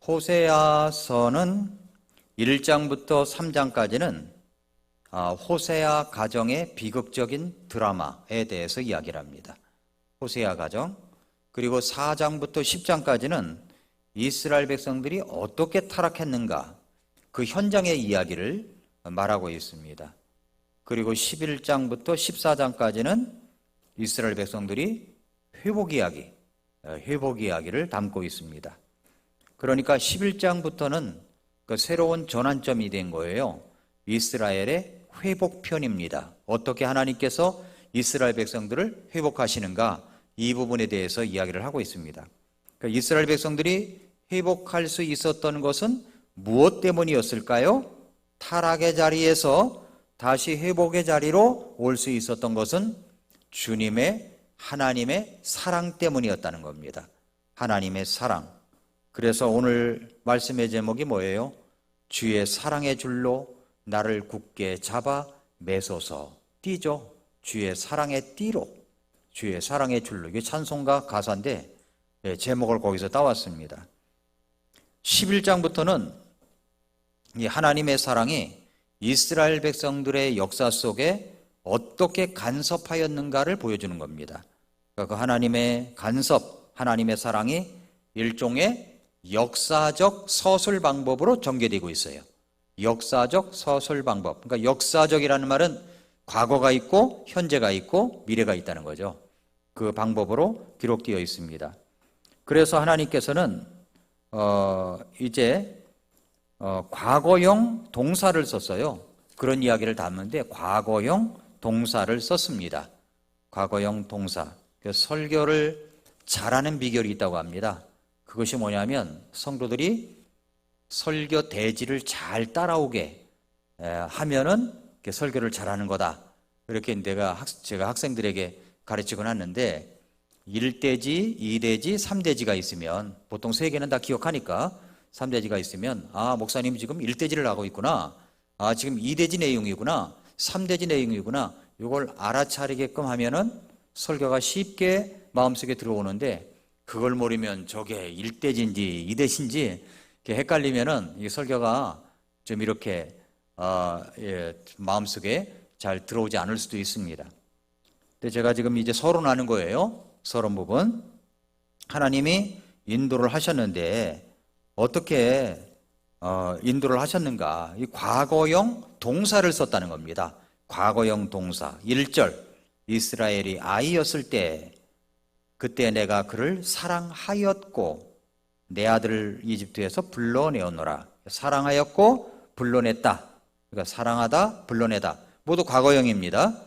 호세아서는 1장부터 3장까지는 호세아 가정의 비극적인 드라마에 대해서 이야기를 합니다. 호세아 가정. 그리고 4장부터 10장까지는 이스라엘 백성들이 어떻게 타락했는가 그 현장의 이야기를 말하고 있습니다. 그리고 11장부터 14장까지는 이스라엘 백성들이 회복 이야기를 담고 있습니다. 그러니까 11장부터는 그 새로운 전환점이 된 거예요. 이스라엘의 회복편입니다. 어떻게 하나님께서 이스라엘 백성들을 회복하시는가, 이 부분에 대해서 이야기를 하고 있습니다. 그러니까 이스라엘 백성들이 회복할 수 있었던 것은 무엇 때문이었을까요? 타락의 자리에서 다시 회복의 자리로 올 수 있었던 것은 하나님의 사랑 때문이었다는 겁니다. 하나님의 사랑. 그래서 오늘 말씀의 제목이 뭐예요? 주의 사랑의 줄로 나를 굳게 잡아 매소서. 띠죠. 주의 사랑의 띠로, 주의 사랑의 줄로. 이게 찬송가 가사인데 제목을 거기서 따왔습니다. 11장부터는 이 하나님의 사랑이 이스라엘 백성들의 역사 속에 어떻게 간섭하였는가를 보여주는 겁니다. 그러니까 그 하나님의 간섭, 하나님의 사랑이 일종의 역사적 서술 방법으로 전개되고 있어요. 역사적 서술 방법. 그러니까 역사적이라는 말은 과거가 있고 현재가 있고 미래가 있다는 거죠. 그 방법으로 기록되어 있습니다. 그래서 하나님께서는 이제 과거형 동사를 썼어요. 그런 이야기를 담는데 과거형 동사를 썼습니다. 과거형 동사. 설교를 잘하는 비결이 있다고 합니다. 그것이 뭐냐면 성도들이 설교 대지를 잘 따라오게 하면은 설교를 잘하는 거다. 이렇게 제가 학생들에게 가르치곤 하는데 1대지, 2대지, 3대지가 있으면 보통 3개는 다 기억하니까 3대지가 있으면 목사님 지금 1대지를 하고 있구나. 지금 2대지 내용이구나. 3대지 내용이구나. 이걸 알아차리게끔 하면은 설교가 쉽게 마음속에 들어오는데 그걸 모르면 저게 1대지인지 2대지인지 헷갈리면은 이 설교가 좀 이렇게 마음속에 잘 들어오지 않을 수도 있습니다. 근데 제가 지금 이제 서론하는 거예요. 서론 부분. 하나님이 인도를 하셨는데 어떻게 인도를 하셨는가? 이 과거형 동사를 썼다는 겁니다. 과거형 동사. 1절. 이스라엘이 아이였을 때 그때 내가 그를 사랑하였고 내 아들을 이집트에서 불러내었노라. 사랑하였고 불러냈다. 그러니까 사랑하다, 불러내다. 모두 과거형입니다.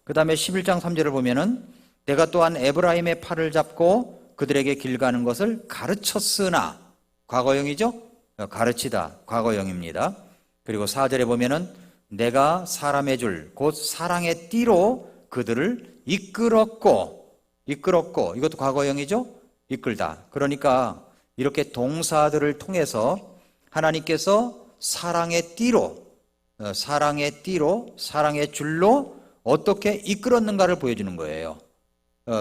그 다음에 11장 3절을 보면은 내가 또한 에브라임의 팔을 잡고 그들에게 길 가는 것을 가르쳤으나. 과거형이죠? 가르치다. 과거형입니다. 그리고 4절에 보면은 내가 사람의 줄, 곧 사랑의 띠로 그들을 이끌었고. 이것도 과거형이죠? 이끌다. 그러니까 이렇게 동사들을 통해서 하나님께서 사랑의 띠로, 사랑의 줄로 어떻게 이끌었는가를 보여주는 거예요.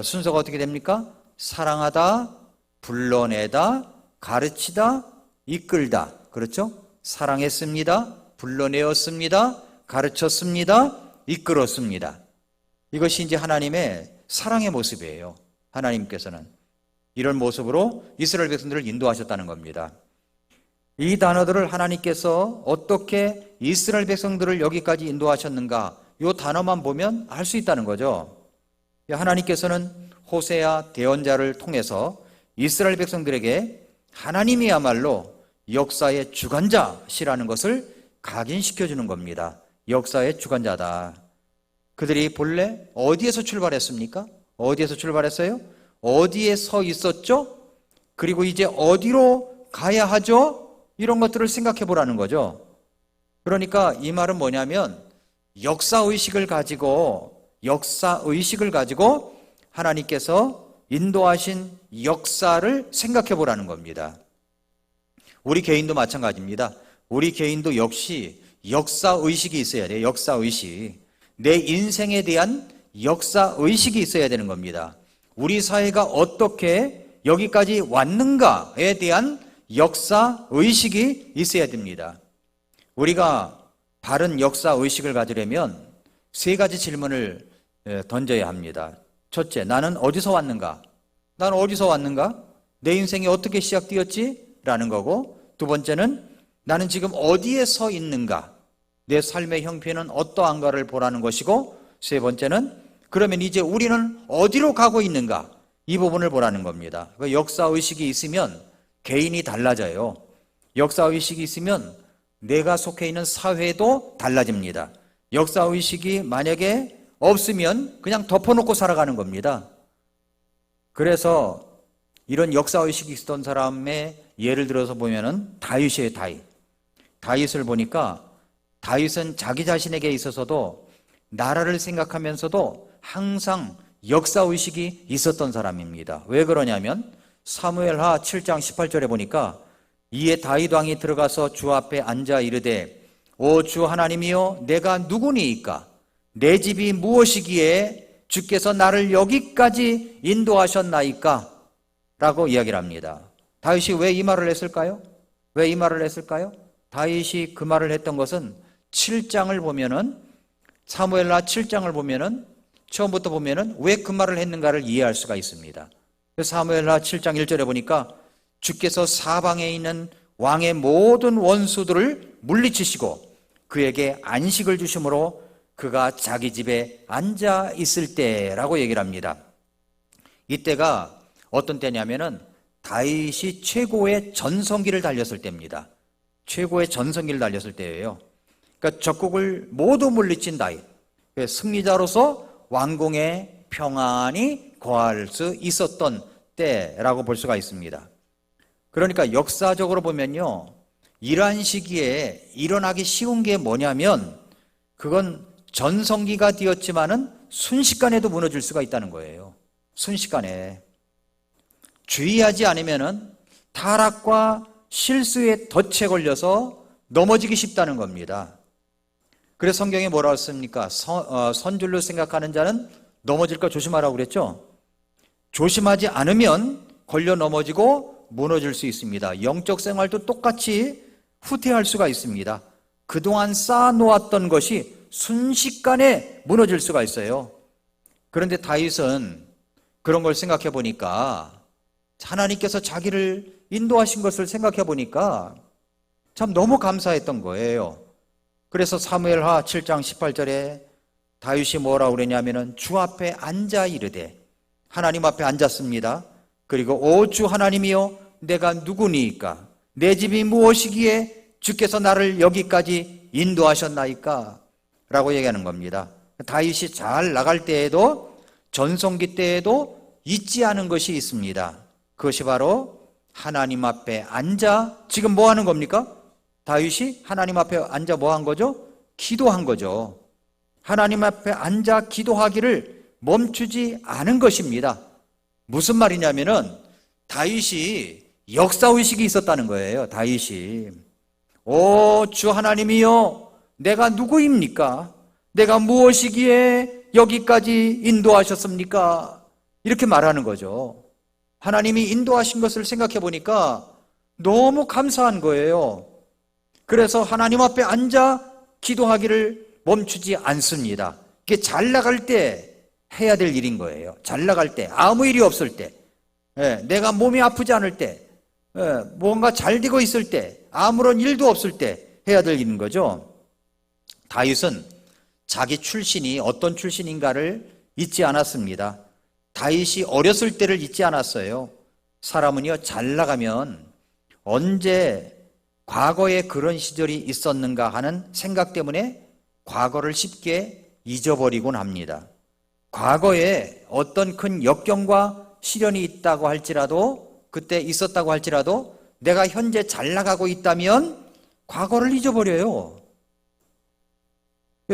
순서가 어떻게 됩니까? 사랑하다, 불러내다, 가르치다, 이끌다. 그렇죠? 사랑했습니다, 불러내었습니다, 가르쳤습니다, 이끌었습니다. 이것이 이제 하나님의 사랑의 모습이에요. 하나님께서는 이런 모습으로 이스라엘 백성들을 인도하셨다는 겁니다. 이 단어들을 하나님께서 어떻게 이스라엘 백성들을 여기까지 인도하셨는가, 이 단어만 보면 알 수 있다는 거죠. 하나님께서는 호세아 대언자를 통해서 이스라엘 백성들에게 하나님이야말로 역사의 주관자시라는 것을 각인시켜주는 겁니다. 역사의 주관자다. 그들이 본래 어디에서 출발했습니까? 어디에서 출발했어요? 어디에 서 있었죠? 그리고 이제 어디로 가야 하죠? 이런 것들을 생각해 보라는 거죠. 그러니까 이 말은 뭐냐면 역사의식을 가지고 하나님께서 인도하신 역사를 생각해 보라는 겁니다. 우리 개인도 마찬가지입니다. 우리 개인도 역시 역사의식이 있어야 돼요. 역사의식. 내 인생에 대한 역사의식이 있어야 되는 겁니다. 우리 사회가 어떻게 여기까지 왔는가에 대한 역사 의식이 있어야 됩니다. 우리가 바른 역사 의식을 가지려면 세 가지 질문을 던져야 합니다. 첫째, 나는 어디서 왔는가? 나는 어디서 왔는가? 내 인생이 어떻게 시작되었지? 라는 거고, 두 번째는 나는 지금 어디에 서 있는가? 내 삶의 형편은 어떠한가를 보라는 것이고, 세 번째는 그러면 이제 우리는 어디로 가고 있는가? 이 부분을 보라는 겁니다. 역사의식이 있으면 개인이 달라져요. 역사의식이 있으면 내가 속해 있는 사회도 달라집니다. 역사의식이 만약에 없으면 그냥 덮어놓고 살아가는 겁니다. 그래서 이런 역사의식이 있었던 사람의 예를 들어서 보면은 다윗이에요. 다윗을 보니까 다윗은 자기 자신에게 있어서도 나라를 생각하면서도 항상 역사의식이 있었던 사람입니다. 왜 그러냐면 사무엘하 7장 18절에 보니까 이에 다윗 왕이 들어가서 주 앞에 앉아 이르되 오 주 하나님이여 내가 누구니이까 내 집이 무엇이기에 주께서 나를 여기까지 인도하셨나이까 라고 이야기를 합니다. 다윗이 왜 이 말을 했을까요? 왜 이 말을 했을까요? 다윗이 그 말을 했던 것은 7장을 보면은 사무엘하 7장을 보면은 처음부터 보면은 왜 그 말을 했는가를 이해할 수가 있습니다. 사무엘하 7장 1절에 보니까 주께서 사방에 있는 왕의 모든 원수들을 물리치시고 그에게 안식을 주심으로 그가 자기 집에 앉아 있을 때라고 얘기를 합니다. 이때가 어떤 때냐면은 다윗이 최고의 전성기를 달렸을 때입니다. 최고의 전성기를 달렸을 때예요. 그러니까 적국을 모두 물리친 다윗, 승리자로서 왕궁에 평안히 거할 수 있었던 때라고 볼 수가 있습니다. 그러니까 역사적으로 보면요, 이러한 시기에 일어나기 쉬운 게 뭐냐면 그건 전성기가 되었지만은 순식간에도 무너질 수가 있다는 거예요. 순식간에. 주의하지 않으면은 타락과 실수에 덫에 걸려서 넘어지기 쉽다는 겁니다. 그래서 성경에 뭐라고 했습니까? 선줄로 생각하는 자는 넘어질 거 조심하라고 그랬죠? 조심하지 않으면 걸려 넘어지고 무너질 수 있습니다. 영적 생활도 똑같이 후퇴할 수가 있습니다. 그동안 쌓아놓았던 것이 순식간에 무너질 수가 있어요. 그런데 다윗은 그런 걸 생각해 보니까 하나님께서 자기를 인도하신 것을 생각해 보니까 참 너무 감사했던 거예요. 그래서 사무엘하 7장 18절에 다윗이 뭐라고 그랬냐면은 주 앞에 앉아 이르되 하나님 앞에 앉았습니다. 그리고 오 주 하나님이여 내가 누구니이까 내 집이 무엇이기에 주께서 나를 여기까지 인도하셨나이까 라고 얘기하는 겁니다. 다윗이 잘 나갈 때에도 전성기 때에도 잊지 않은 것이 있습니다. 그것이 바로 하나님 앞에 앉아 지금 뭐 하는 겁니까? 다윗이 하나님 앞에 앉아 뭐 한 거죠? 기도한 거죠. 하나님 앞에 앉아 기도하기를 멈추지 않은 것입니다. 무슨 말이냐면은 다윗이 역사의식이 있었다는 거예요. 다윗이 오 주 하나님이여 내가 누구입니까? 내가 무엇이기에 여기까지 인도하셨습니까? 이렇게 말하는 거죠. 하나님이 인도하신 것을 생각해 보니까 너무 감사한 거예요. 그래서 하나님 앞에 앉아 기도하기를 멈추지 않습니다. 이게 잘 나갈 때 해야 될 일인 거예요. 잘 나갈 때, 아무 일이 없을 때, 내가 몸이 아프지 않을 때, 뭔가 잘 되고 있을 때, 아무런 일도 없을 때 해야 될 일인 거죠. 다윗은 자기 출신이 어떤 출신인가를 잊지 않았습니다. 다윗이 어렸을 때를 잊지 않았어요. 사람은요, 잘 나가면 언제 과거에 그런 시절이 있었는가 하는 생각 때문에 과거를 쉽게 잊어버리곤 합니다. 과거에 어떤 큰 역경과 시련이 있다고 할지라도 그때 있었다고 할지라도 내가 현재 잘 나가고 있다면 과거를 잊어버려요.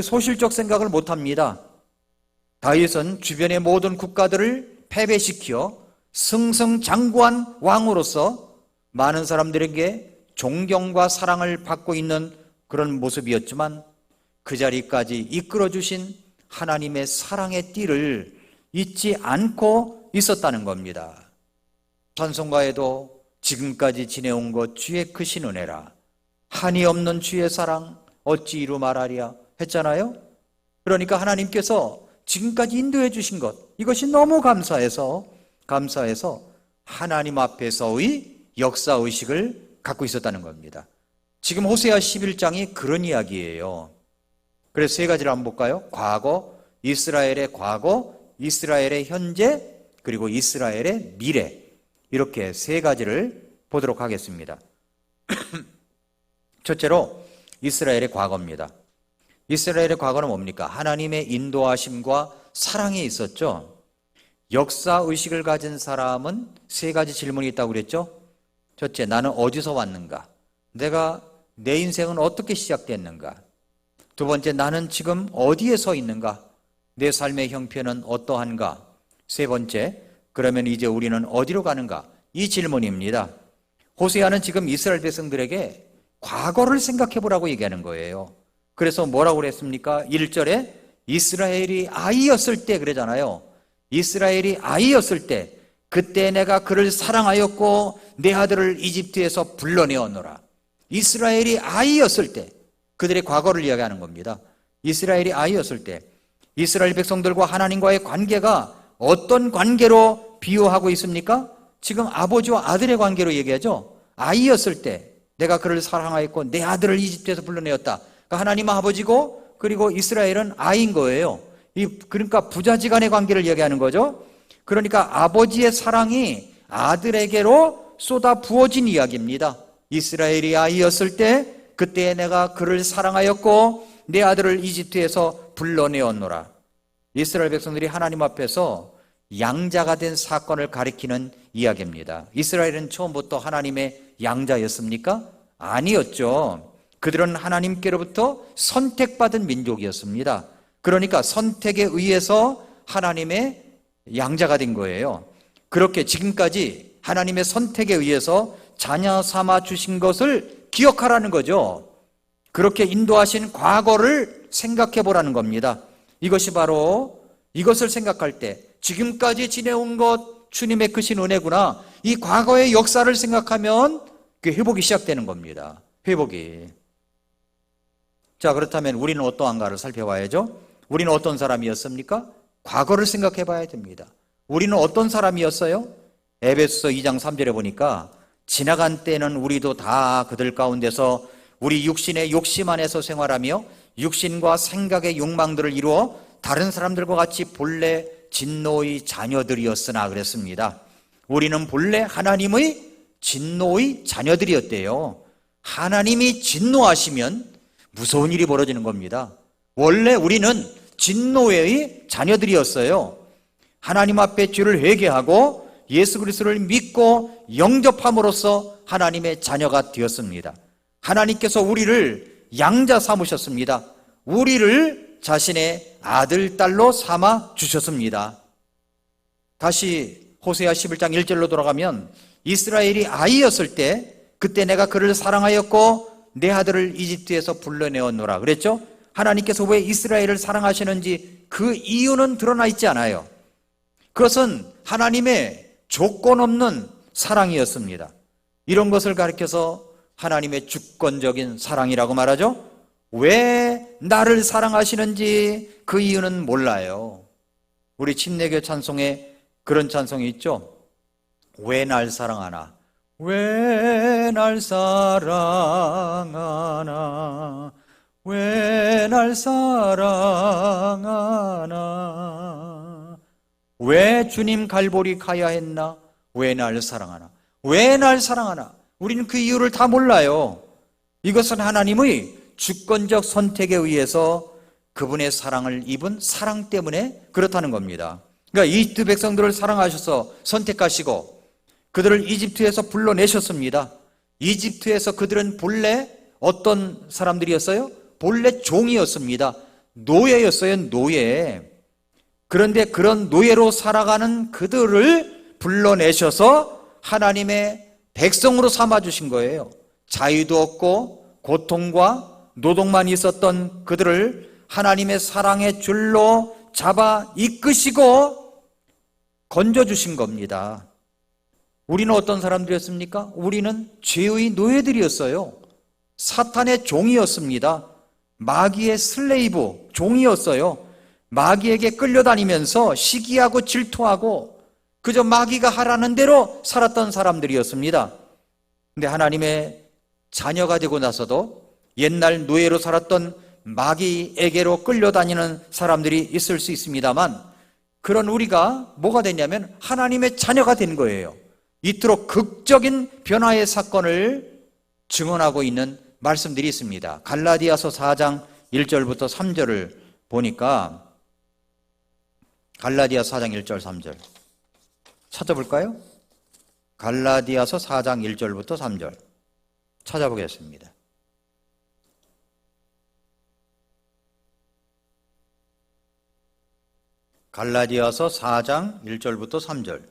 소실적 생각을 못합니다. 다윗은 주변의 모든 국가들을 패배시켜 승승장구한 왕으로서 많은 사람들에게 존경과 사랑을 받고 있는 그런 모습이었지만 그 자리까지 이끌어주신 하나님의 사랑의 띠를 잊지 않고 있었다는 겁니다. 찬송가에도 지금까지 지내온 것 주의 크신 은혜라. 한이 없는 주의 사랑 어찌 이루 말하랴 했잖아요. 그러니까 하나님께서 지금까지 인도해 주신 것, 이것이 너무 감사해서 하나님 앞에서의 역사의식을 갖고 있었다는 겁니다. 지금 호세아 11장이 그런 이야기예요. 그래서 세 가지를 한번 볼까요? 과거, 이스라엘의 현재, 그리고 이스라엘의 미래, 이렇게 세 가지를 보도록 하겠습니다. 첫째로 이스라엘의 과거입니다. 이스라엘의 과거는 뭡니까? 하나님의 인도하심과 사랑이 있었죠. 역사의식을 가진 사람은 세 가지 질문이 있다고 그랬죠. 첫째, 나는 어디서 왔는가? 내 인생은 어떻게 시작됐는가? 두 번째, 나는 지금 어디에 서 있는가? 내 삶의 형편은 어떠한가? 세 번째, 그러면 이제 우리는 어디로 가는가? 이 질문입니다. 호세아는 지금 이스라엘 백성들에게 과거를 생각해 보라고 얘기하는 거예요. 그래서 뭐라고 그랬습니까? 1절에 이스라엘이 아이였을 때 그러잖아요. 이스라엘이 아이였을 때 그때 내가 그를 사랑하였고 내 아들을 이집트에서 불러내었노라. 이스라엘이 아이였을 때, 그들의 과거를 이야기하는 겁니다. 이스라엘이 아이였을 때 이스라엘 백성들과 하나님과의 관계가 어떤 관계로 비유하고 있습니까? 지금 아버지와 아들의 관계로 얘기하죠. 아이였을 때 내가 그를 사랑하였고 내 아들을 이집트에서 불러내었다. 그러니까 하나님은 아버지고 그리고 이스라엘은 아이인 거예요. 그러니까 부자지간의 관계를 얘기하는 거죠. 그러니까 아버지의 사랑이 아들에게로 쏟아 부어진 이야기입니다. 이스라엘이 아이였을 때 그때 내가 그를 사랑하였고 내 아들을 이집트에서 불러내었노라. 이스라엘 백성들이 하나님 앞에서 양자가 된 사건을 가리키는 이야기입니다. 이스라엘은 처음부터 하나님의 양자였습니까? 아니었죠. 그들은 하나님께로부터 선택받은 민족이었습니다. 그러니까 선택에 의해서 하나님의 양자가 된 거예요. 그렇게 지금까지 하나님의 선택에 의해서 자녀 삼아 주신 것을 기억하라는 거죠. 그렇게 인도하신 과거를 생각해 보라는 겁니다. 이것이 바로 이것을 생각할 때 지금까지 지내온 것 주님의 크신 은혜구나. 이 과거의 역사를 생각하면 그 회복이 시작되는 겁니다. 회복이. 자, 그렇다면 우리는 어떠한가를 살펴봐야죠. 우리는 어떤 사람이었습니까? 과거를 생각해 봐야 됩니다. 우리는 어떤 사람이었어요? 에베소서 2장 3절에 보니까 지나간 때는 우리도 다 그들 가운데서 우리 육신의 욕심 안에서 생활하며 육신과 생각의 욕망들을 이루어 다른 사람들과 같이 본래 진노의 자녀들이었으나 그랬습니다. 우리는 본래 하나님의 진노의 자녀들이었대요. 하나님이 진노하시면 무서운 일이 벌어지는 겁니다. 원래 우리는 진노의 자녀들이었어요. 하나님 앞에 죄를 회개하고 예수 그리스도를 믿고 영접함으로써 하나님의 자녀가 되었습니다. 하나님께서 우리를 양자 삼으셨습니다. 우리를 자신의 아들, 딸로 삼아 주셨습니다. 다시 호세아 11장 1절로 돌아가면 이스라엘이 아이였을 때 그때 내가 그를 사랑하였고 내 아들을 이집트에서 불러내었노라 그랬죠? 하나님께서 왜 이스라엘을 사랑하시는지 그 이유는 드러나 있지 않아요. 그것은 하나님의 조건 없는 사랑이었습니다. 이런 것을 가리켜서 하나님의 주권적인 사랑이라고 말하죠. 왜 나를 사랑하시는지 그 이유는 몰라요. 우리 침례교 찬송에 그런 찬송이 있죠. 왜 날 사랑하나? 왜 날 사랑하나? 왜 날 사랑하나? 왜 주님 갈보리 가야 했나? 왜 날 사랑하나? 왜 날 사랑하나? 우리는 그 이유를 다 몰라요. 이것은 하나님의 주권적 선택에 의해서 그분의 사랑을 입은 사랑 때문에 그렇다는 겁니다. 그러니까 이집트 백성들을 사랑하셔서 선택하시고 그들을 이집트에서 불러내셨습니다. 이집트에서 그들은 본래 어떤 사람들이었어요? 본래 종이었습니다. 노예였어요, 노예. 그런데 그런 노예로 살아가는 그들을 불러내셔서 하나님의 백성으로 삼아주신 거예요. 자유도 없고 고통과 노동만 있었던 그들을 하나님의 사랑의 줄로 잡아 이끄시고 건져주신 겁니다. 우리는 어떤 사람들이었습니까? 우리는 죄의 노예들이었어요. 사탄의 종이었습니다. 마귀의 슬레이브, 종이었어요. 마귀에게 끌려다니면서 시기하고 질투하고 그저 마귀가 하라는 대로 살았던 사람들이었습니다. 근데 하나님의 자녀가 되고 나서도 옛날 노예로 살았던 마귀에게로 끌려다니는 사람들이 있을 수 있습니다만, 그런 우리가 뭐가 됐냐면 하나님의 자녀가 된 거예요. 이토록 극적인 변화의 사건을 증언하고 있는 말씀들이 있습니다. 갈라디아서 4장 1절부터 3절을 보니까, 갈라디아서 4장 1절 3절 찾아볼까요? 갈라디아서 4장 1절부터 3절 찾아보겠습니다. 갈라디아서 4장 1절부터 3절.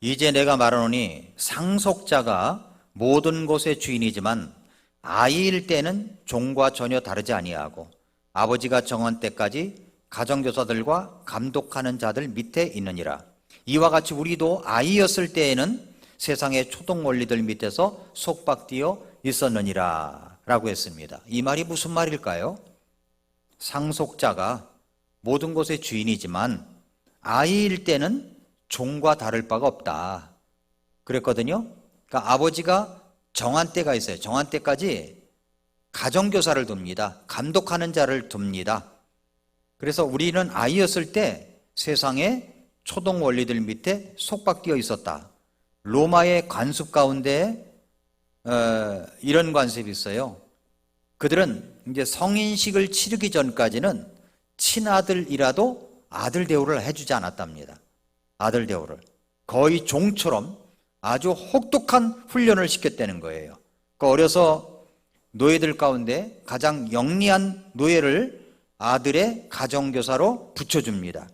이제 내가 말하노니 상속자가 모든 것의 주인이지만 아이일 때는 종과 전혀 다르지 아니하고 아버지가 정한 때까지 가정교사들과 감독하는 자들 밑에 있느니라. 이와 같이 우리도 아이였을 때에는 세상의 초동 원리들 밑에서 속박되어 있었느니라 라고 했습니다. 이 말이 무슨 말일까요? 상속자가 모든 것의 주인이지만 아이일 때는 종과 다를 바가 없다 그랬거든요. 그러니까 아버지가 정한 때가 있어요. 정한 때까지 가정교사를 둡니다. 감독하는 자를 둡니다. 그래서 우리는 아이였을 때 세상의 초동 원리들 밑에 속박되어 있었다. 로마의 관습 가운데 이런 관습이 있어요. 그들은 이제 성인식을 치르기 전까지는 친아들이라도 아들 대우를 해주지 않았답니다. 아들 대우를 거의 종처럼 아주 혹독한 훈련을 시켰다는 거예요. 그러니까 어려서 노예들 가운데 가장 영리한 노예를 아들의 가정교사로 붙여줍니다.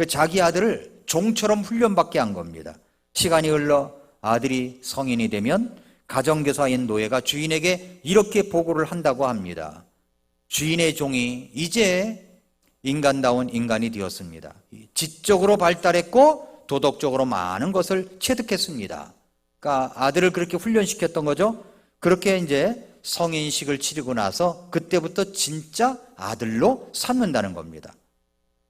자기 아들을 종처럼 훈련받게 한 겁니다. 시간이 흘러 아들이 성인이 되면 가정교사인 노예가 주인에게 이렇게 보고를 한다고 합니다. 주인의 종이 이제 인간다운 인간이 되었습니다. 지적으로 발달했고 도덕적으로 많은 것을 체득했습니다. 그러니까 아들을 그렇게 훈련시켰던 거죠. 그렇게 이제 성인식을 치르고 나서 그때부터 진짜 아들로 삼는다는 겁니다.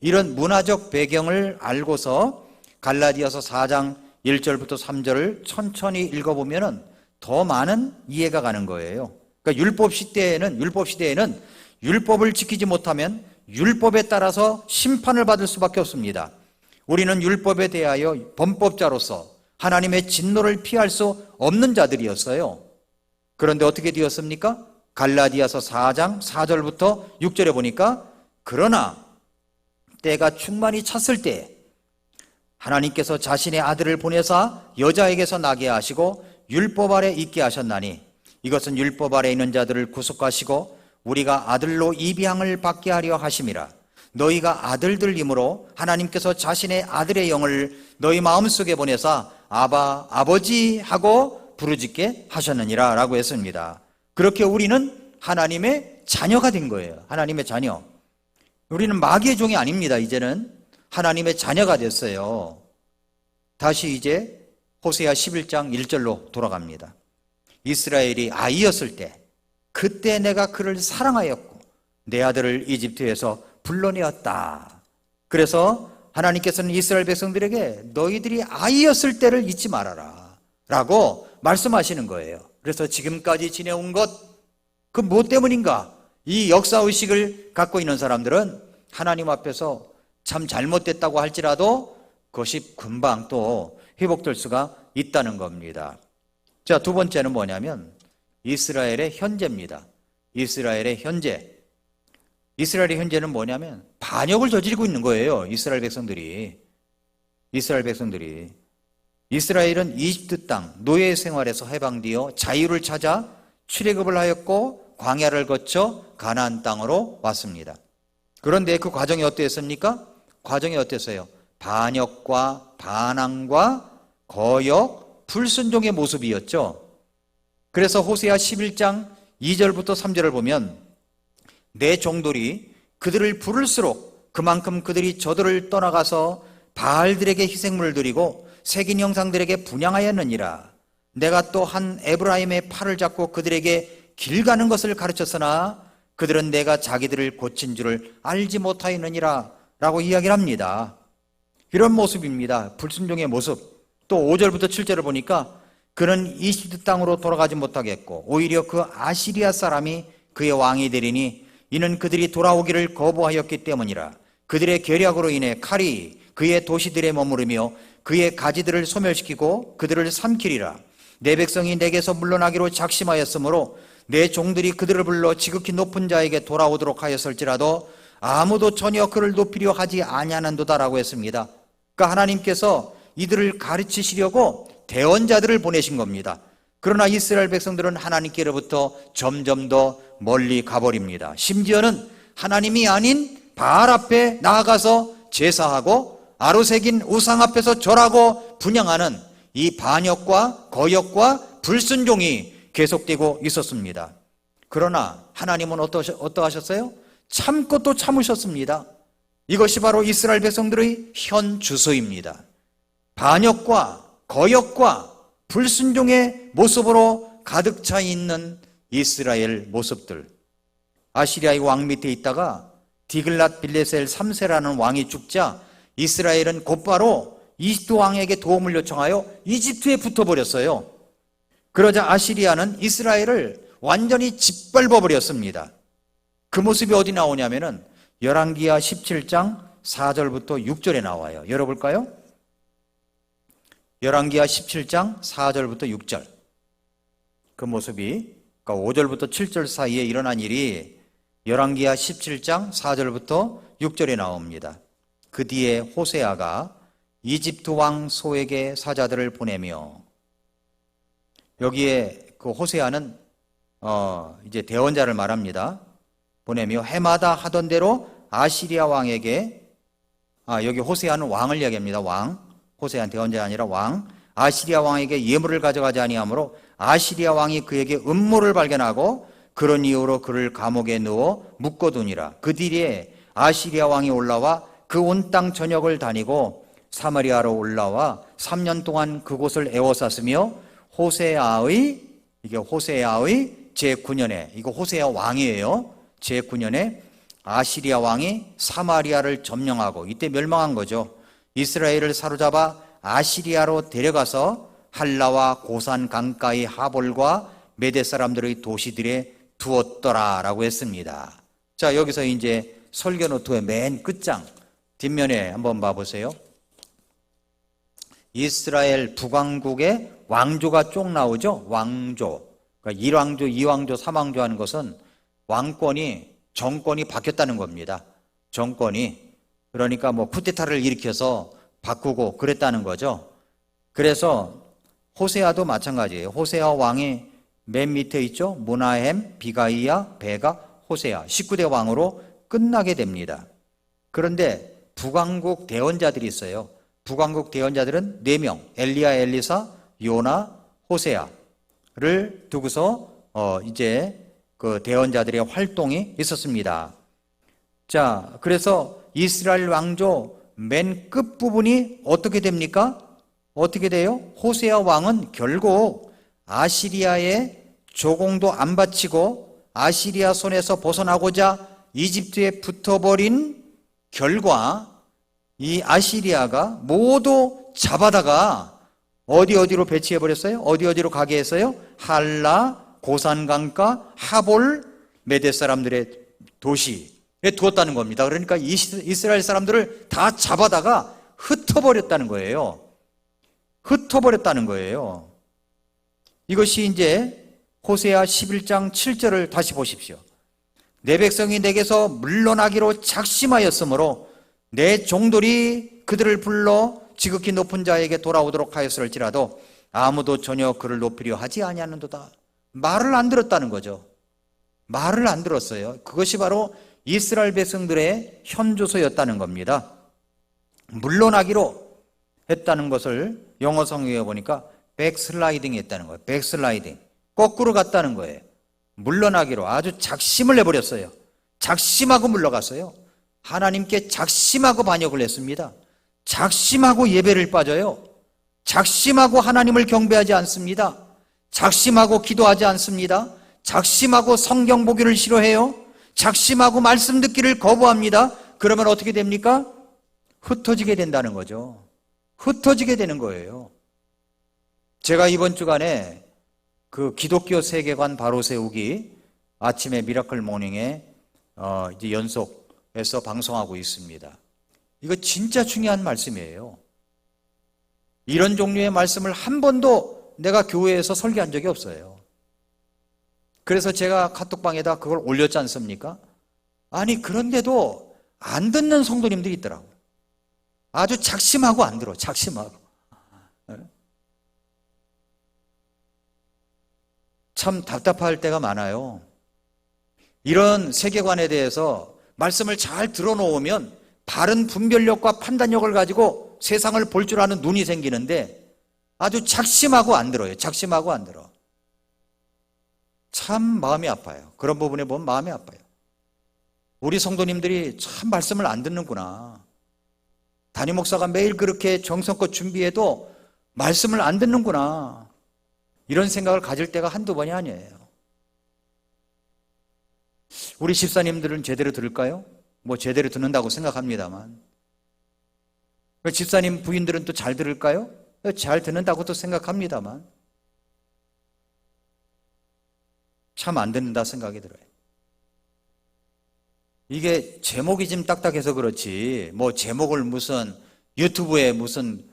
이런 문화적 배경을 알고서 갈라디아서 4장 1절부터 3절을 천천히 읽어보면 더 많은 이해가 가는 거예요. 그러니까 율법 시대에는 율법을 지키지 못하면 율법에 따라서 심판을 받을 수밖에 없습니다. 우리는 율법에 대하여 범법자로서 하나님의 진노를 피할 수 없는 자들이었어요. 그런데 어떻게 되었습니까? 갈라디아서 4장 4절부터 6절에 보니까, 그러나 때가 충만히 찼을 때 하나님께서 자신의 아들을 보내사 여자에게서 나게 하시고 율법 아래 있게 하셨나니 이것은 율법 아래 있는 자들을 구속하시고 우리가 아들로 입양을 받게 하려 하심이라. 너희가 아들들이므로 하나님께서 자신의 아들의 영을 너희 마음속에 보내사 아바 아버지 하고 부르짖게 하셨느니라 라고 했습니다. 그렇게 우리는 하나님의 자녀가 된 거예요. 하나님의 자녀. 우리는 마귀의 종이 아닙니다. 이제는 하나님의 자녀가 됐어요. 다시 이제 호세아 11장 1절로 돌아갑니다. 이스라엘이 아이였을 때 그때 내가 그를 사랑하였고 내 아들을 이집트에서 불러내었다. 그래서 하나님께서는 이스라엘 백성들에게 너희들이 아이였을 때를 잊지 말아라 라고 말씀하시는 거예요. 그래서 지금까지 지내온 것, 그 무엇 때문인가? 이 역사의식을 갖고 있는 사람들은 하나님 앞에서 참 잘못됐다고 할지라도 그것이 금방 또 회복될 수가 있다는 겁니다. 자, 두 번째는 뭐냐면 이스라엘의 현재입니다. 이스라엘의 현재. 이스라엘의 현재는 뭐냐면 반역을 저지르고 있는 거예요. 이스라엘 백성들이. 이스라엘은 이집트 땅 노예 생활에서 해방되어 자유를 찾아 출애굽을 하였고 광야를 거쳐 가나안 땅으로 왔습니다. 그런데 그 과정이 어땠습니까? 과정이 어땠어요? 반역과 반항과 거역, 불순종의 모습이었죠. 그래서 호세아 11장 2절부터 3절을 보면 내 종들이 그들을 부를수록 그만큼 그들이 저들을 떠나가서 바알들에게 희생물을 드리고 새긴 형상들에게 분향하였느니라. 내가 또 한 에브라임의 팔을 잡고 그들에게 길 가는 것을 가르쳤으나 그들은 내가 자기들을 고친 줄을 알지 못하였느니라 라고 이야기를 합니다. 이런 모습입니다. 불순종의 모습. 또 5절부터 7절을 보니까 그는 이집트 땅으로 돌아가지 못하겠고 오히려 그 아시리아 사람이 그의 왕이 되리니 이는 그들이 돌아오기를 거부하였기 때문이라. 그들의 계략으로 인해 칼이 그의 도시들에 머무르며 그의 가지들을 소멸시키고 그들을 삼키리라. 내 백성이 내게서 물러나기로 작심하였으므로 내 종들이 그들을 불러 지극히 높은 자에게 돌아오도록 하였을지라도 아무도 전혀 그를 높이려 하지 아니하는도다라고 했습니다. 그러니까 하나님께서 이들을 가르치시려고 대언자들을 보내신 겁니다. 그러나 이스라엘 백성들은 하나님께로부터 점점 더 멀리 가버립니다. 심지어는 하나님이 아닌 바알 앞에 나아가서 제사하고 아로새긴 우상 앞에서 절하고 분향하는 이 반역과 거역과 불순종이 계속되고 있었습니다. 그러나 하나님은 어떠하셨어요? 참고 또 참으셨습니다. 이것이 바로 이스라엘 백성들의 현 주소입니다. 반역과 거역과 불순종의 모습으로 가득 차 있는 이스라엘 모습들. 아시리아의 왕 밑에 있다가 디글랏 빌레셀 3세라는 왕이 죽자 이스라엘은 곧바로 이집트 왕에게 도움을 요청하여 이집트에 붙어버렸어요. 그러자 아시리아는 이스라엘을 완전히 짓밟아 버렸습니다. 그 모습이 어디 나오냐면은 열왕기하 17장 4절부터 6절에 나와요. 열어볼까요? 열왕기하 17장 4절부터 6절. 그 모습이, 그러니까 5절부터 7절 사이에 일어난 일이 열왕기하 17장 4절부터 6절에 나옵니다. 그 뒤에 호세아가 이집트 왕 소에게 사자들을 보내며, 여기에 그 호세아는 이제 대언자를 말합니다. 보내며 해마다 하던 대로 아시리아 왕에게, 여기 호세아는 왕을 이야기합니다. 왕. 호세아는 대언자가 아니라 왕. 아시리아 왕에게 예물을 가져가지 아니하므로 아시리아 왕이 그에게 음모를 발견하고 그런 이유로 그를 감옥에 넣어 묶어두니라. 그 뒤에 아시리아 왕이 올라와 그 온 땅 전역을 다니고 사마리아로 올라와 3년 동안 그곳을 에워쌌으며 호세아의 제9년에, 이거 호세아 왕이에요. 제9년에 아시리아 왕이 사마리아를 점령하고, 이때 멸망한 거죠. 이스라엘을 사로잡아 아시리아로 데려가서 할라와 고산 강가의 하볼과 메대 사람들의 도시들에 두었더라라고 했습니다. 자, 여기서 이제 설교 노트의 맨 끝장 뒷면에 한번 봐보세요. 이스라엘 북왕국의 왕조가 쭉 나오죠. 왕조. 그러니까 1왕조, 2왕조, 3왕조 하는 것은 정권이 바뀌었다는 겁니다. 정권이. 그러니까 뭐 쿠데타를 일으켜서 바꾸고 그랬다는 거죠. 그래서 호세아도 마찬가지예요. 호세아 왕이 맨 밑에 있죠. 무나헴, 비가이야, 베가, 호세아 19대 왕으로 끝나게 됩니다. 그런데 북왕국 대언자들이 있어요. 북왕국 대언자들은 4명, 엘리야, 엘리사, 요나, 호세아를 두고서 이제 그 대언자들의 활동이 있었습니다. 자, 그래서 이스라엘 왕조 맨 끝부분이 어떻게 됩니까? 어떻게 돼요? 호세아 왕은 결국 아시리아에 조공도 안 바치고 아시리아 손에서 벗어나고자 이집트에 붙어버린 결과 이 아시리아가 모두 잡아다가 어디로 배치해버렸어요? 어디로 가게 했어요? 할라, 고산강가, 하볼, 메대 사람들의 도시에 두었다는 겁니다. 그러니까 이스라엘 사람들을 다 잡아다가 흩어버렸다는 거예요. 흩어버렸다는 거예요. 이것이 이제 호세아 11장 7절을 다시 보십시오. 내 백성이 내게서 물러나기로 작심하였으므로 내 종들이 그들을 불러 지극히 높은 자에게 돌아오도록 하였을지라도 아무도 전혀 그를 높이려 하지 아니하는도다. 말을 안 들었다는 거죠. 말을 안 들었어요. 그것이 바로 이스라엘 백성들의 현주소였다는 겁니다. 물러나기로 했다는 것을 영어 성경에 보니까 백슬라이딩 했다는 거예요. 백슬라이딩. 거꾸로 갔다는 거예요. 물러나기로 아주 작심을 내버렸어요. 작심하고 물러갔어요. 하나님께 작심하고 반역을 했습니다. 작심하고 예배를 빠져요. 작심하고 하나님을 경배하지 않습니다. 작심하고 기도하지 않습니다. 작심하고 성경 보기를 싫어해요. 작심하고 말씀 듣기를 거부합니다. 그러면 어떻게 됩니까? 흩어지게 된다는 거죠. 흩어지게 되는 거예요. 제가 이번 주간에 그 기독교 세계관 바로 세우기 아침에 미라클 모닝에 이제 연속해서 방송하고 있습니다. 이거 진짜 중요한 말씀이에요. 이런 종류의 말씀을 한 번도 내가 교회에서 설교한 적이 없어요. 그래서 제가 카톡방에다 그걸 올렸지 않습니까? 아니, 그런데도 안 듣는 성도님들이 있더라고요. 아주 작심하고 안 들어, 작심하고. 참 답답할 때가 많아요. 이런 세계관에 대해서 말씀을 잘 들어놓으면 바른 분별력과 판단력을 가지고 세상을 볼 줄 아는 눈이 생기는데 아주 작심하고 안 들어요. 작심하고 안 들어. 참 마음이 아파요. 그런 부분에 보면 마음이 아파요. 우리 성도님들이 참 말씀을 안 듣는구나. 담임 목사가 매일 그렇게 정성껏 준비해도 말씀을 안 듣는구나. 이런 생각을 가질 때가 한두 번이 아니에요. 우리 집사님들은 제대로 들을까요? 뭐 제대로 듣는다고 생각합니다만. 집사님 부인들은 또 잘 들을까요? 잘 듣는다고 또 생각합니다만. 참 안 듣는다 생각이 들어요. 이게 제목이 좀 딱딱해서 그렇지, 뭐 제목을 무슨 유튜브에 무슨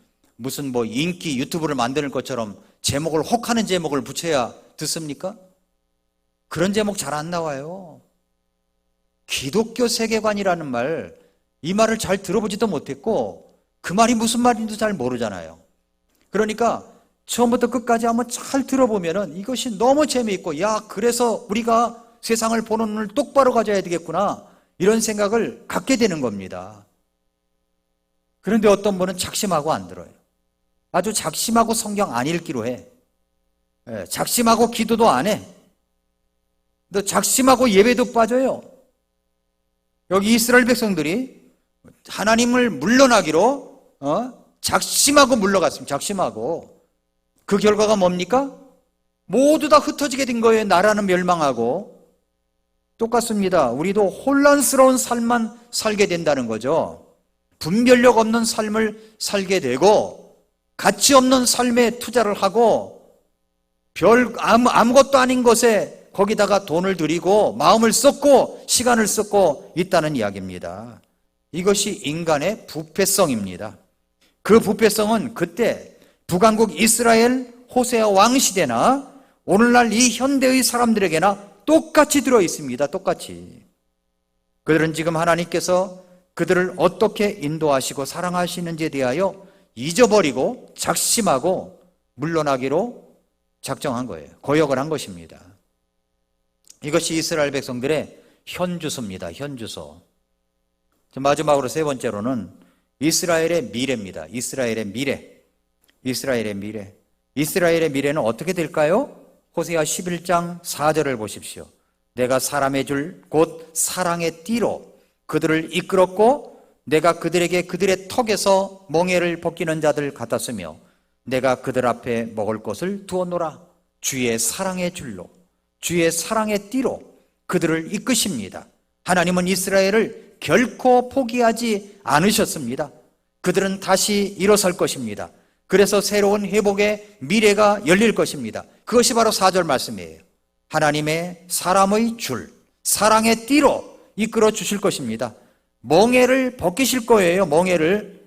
뭐 인기 유튜브를 만드는 것처럼 제목을 혹하는 제목을 붙여야 듣습니까? 그런 제목 잘 안 나와요. 기독교 세계관이라는 말, 이 말을 잘 들어보지도 못했고 그 말이 무슨 말인지도 잘 모르잖아요. 그러니까 처음부터 끝까지 한번 잘 들어보면은 이것이 너무 재미있고, 야, 그래서 우리가 세상을 보는 눈을 똑바로 가져야 되겠구나, 이런 생각을 갖게 되는 겁니다. 그런데 어떤 분은 작심하고 안 들어요. 아주 작심하고 성경 안 읽기로 해. 작심하고 기도도 안 해. 또 작심하고 예배도 빠져요. 여기 이스라엘 백성들이 하나님을 물러나기로 작심하고 물러갔습니다. 작심하고. 그 결과가 뭡니까? 모두 다 흩어지게 된 거예요. 나라는 멸망하고. 똑같습니다. 우리도 혼란스러운 삶만 살게 된다는 거죠. 분별력 없는 삶을 살게 되고 가치 없는 삶에 투자를 하고 아무것도 아닌 것에 거기다가 돈을 들이고 마음을 쏟고 시간을 쏟고 있다는 이야기입니다. 이것이 인간의 부패성입니다. 그 부패성은 그때 북왕국 이스라엘 호세아 왕 시대나 오늘날 이 현대의 사람들에게나 똑같이 들어 있습니다. 똑같이. 그들은 지금 하나님께서 그들을 어떻게 인도하시고 사랑하시는지에 대하여 잊어버리고 작심하고 물러나기로 작정한 거예요. 거역을 한 것입니다. 이것이 이스라엘 백성들의 현주소입니다. 현주소. 마지막으로 세 번째로는 이스라엘의 미래입니다. 이스라엘의 미래. 이스라엘의 미래. 이스라엘의 미래는 어떻게 될까요? 호세아 11장 4절을 보십시오. 내가 사람의 줄 곧 사랑의 띠로 그들을 이끌었고 내가 그들에게 그들의 턱에서 멍에를 벗기는 자들 같았으며 내가 그들 앞에 먹을 것을 두었노라. 주의 사랑의 줄로 주의 사랑의 띠로 그들을 이끄십니다. 하나님은 이스라엘을 결코 포기하지 않으셨습니다. 그들은 다시 일어설 것입니다. 그래서 새로운 회복의 미래가 열릴 것입니다. 그것이 바로 4절 말씀이에요. 하나님의 사람의 줄, 사랑의 띠로 이끌어 주실 것입니다. 멍에를 벗기실 거예요. 멍에를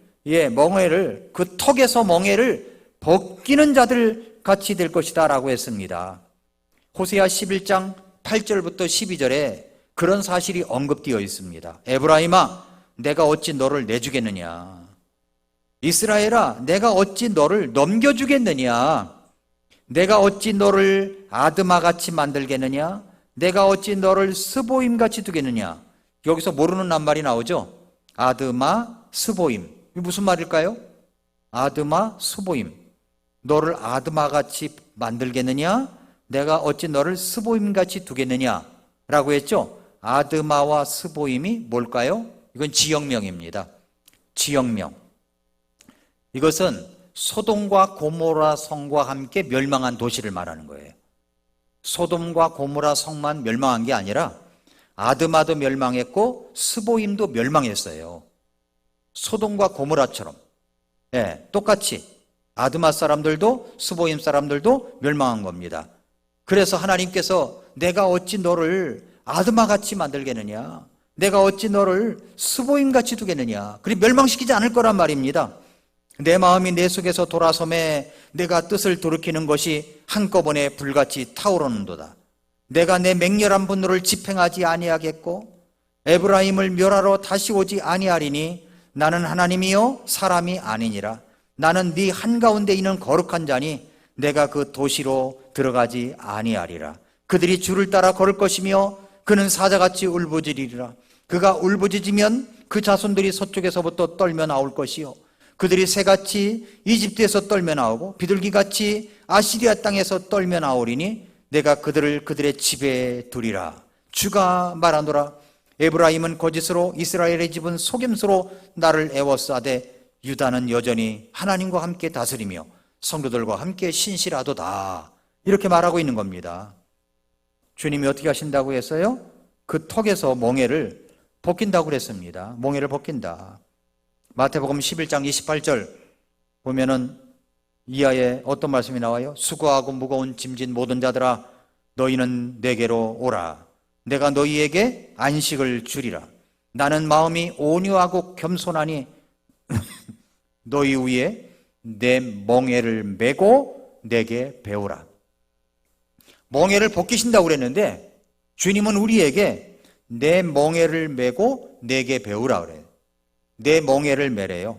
그 턱에서 멍에를 벗기는 자들 같이 될 것이다 라고 했습니다. 호세아 11장 8절부터 12절에 그런 사실이 언급되어 있습니다. 에브라임아, 내가 어찌 너를 내주겠느냐? 이스라엘아, 내가 어찌 너를 넘겨주겠느냐? 내가 어찌 너를 아드마같이 만들겠느냐? 내가 어찌 너를 스보임같이 두겠느냐? 여기서 모르는 낱말이 나오죠? 아드마, 스보임. 이게 무슨 말일까요? 아드마, 스보임. 너를 아드마같이 만들겠느냐? 내가 어찌 너를 스보임같이 두겠느냐? 라고 했죠? 아드마와 스보임이 뭘까요? 이건 지역명입니다. 지역명. 이것은 소돔과 고모라 성과 함께 멸망한 도시를 말하는 거예요. 소돔과 고모라 성만 멸망한 게 아니라 아드마도 멸망했고 스보임도 멸망했어요. 소돔과 고모라처럼. 똑같이 아드마 사람들도 스보임 사람들도 멸망한 겁니다. 그래서 하나님께서 내가 어찌 너를 아드마같이 만들겠느냐, 내가 어찌 너를 스보임같이 두겠느냐, 그리 멸망시키지 않을 거란 말입니다. 내 마음이 내 속에서 돌아섬에 내가 뜻을 돌이키는 것이 한꺼번에 불같이 타오르는도다. 내가 내 맹렬한 분노를 집행하지 아니하겠고 에브라임을 멸하러 다시 오지 아니하리니 나는 하나님이요 사람이 아니니라. 나는 네 한가운데 있는 거룩한 자니 내가 그 도시로 들어가지 아니하리라. 그들이 주를 따라 걸을 것이며 그는 사자같이 울부짖으리라. 그가 울부짖으면 그 자손들이 서쪽에서부터 떨며 나올 것이요 그들이 새같이 이집트에서 떨며 나오고 비둘기같이 아시리아 땅에서 떨며 나오리니 내가 그들을 그들의 집에 두리라. 주가 말하노라. 에브라임은 거짓으로 이스라엘의 집은 속임수로 나를 애워싸되 유다는 여전히 하나님과 함께 다스리며 성도들과 함께 신실하도다. 이렇게 말하고 있는 겁니다. 주님이 어떻게 하신다고 했어요? 그 턱에서 멍에를 벗긴다고 그랬습니다. 멍에를 벗긴다. 마태복음 11장 28절 보면은 이하에 어떤 말씀이 나와요? 수고하고 무거운 짐진 모든 자들아 너희는 내게로 오라. 내가 너희에게 안식을 주리라. 나는 마음이 온유하고 겸손하니 너희 위에 내 멍에를 메고 내게 배우라. 멍에를 벗기신다고 그랬는데 주님은 우리에게 내 멍에를 메고 내게 배우라 그래요. 내 멍에를 메래요.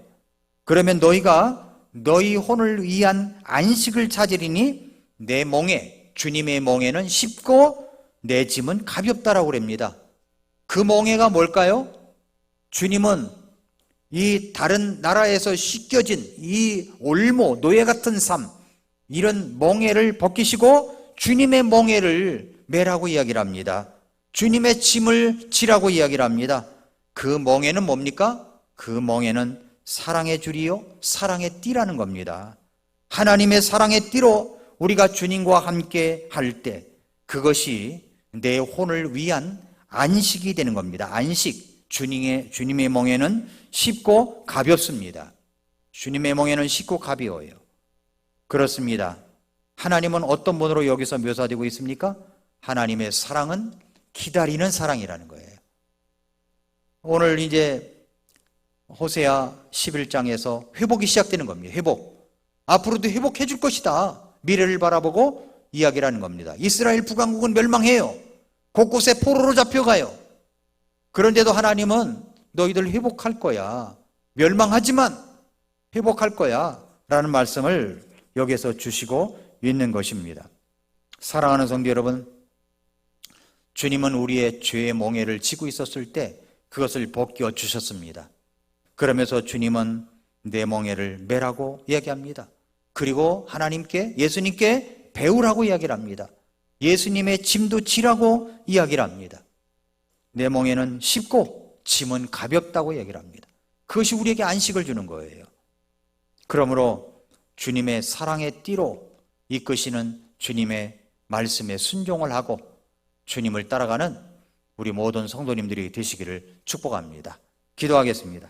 그러면 너희가 너희 혼을 위한 안식을 찾으리니 내 멍에, 주님의 멍에는 쉽고 내 짐은 가볍다라고 그럽니다. 그 멍에가 뭘까요? 주님은 이 다른 나라에서 씻겨진 이 올모, 노예 같은 삶, 이런 멍에를 벗기시고 주님의 멍에를 메라고 이야기를 합니다. 주님의 짐을 지라고 이야기를 합니다. 그 멍에는 뭡니까? 그 멍에는 사랑의 줄이요 사랑의 띠라는 겁니다. 하나님의 사랑의 띠로 우리가 주님과 함께 할 때 그것이 내 혼을 위한 안식이 되는 겁니다. 안식. 주님의 멍에는 쉽고 가볍습니다. 주님의 멍에는 쉽고 가벼워요. 그렇습니다. 하나님은 어떤 분으로 여기서 묘사되고 있습니까? 하나님의 사랑은 기다리는 사랑이라는 거예요. 오늘 이제 호세아 11장에서 회복이 시작되는 겁니다. 회복. 앞으로도 회복해 줄 것이다. 미래를 바라보고 이야기를 하는 겁니다. 이스라엘 북왕국은 멸망해요. 곳곳에 포로로 잡혀가요. 그런데도 하나님은 너희들 회복할 거야. 멸망하지만 회복할 거야. 라는 말씀을 여기서 주시고 있는 것입니다. 사랑하는 성도 여러분, 주님은 우리의 죄의 멍에를 지고 있었을 때 그것을 벗겨 주셨습니다. 그러면서 주님은 내 멍에를 메라고 이야기합니다. 그리고 하나님께, 예수님께 배우라고 이야기를 합니다. 예수님의 짐도 지라고 이야기를 합니다. 내 멍에는 쉽고 짐은 가볍다고 이야기를 합니다. 그것이 우리에게 안식을 주는 거예요. 그러므로 주님의 사랑의 띠로 이끄시는 주님의 말씀에 순종을 하고 주님을 따라가는 우리 모든 성도님들이 되시기를 축복합니다. 기도하겠습니다.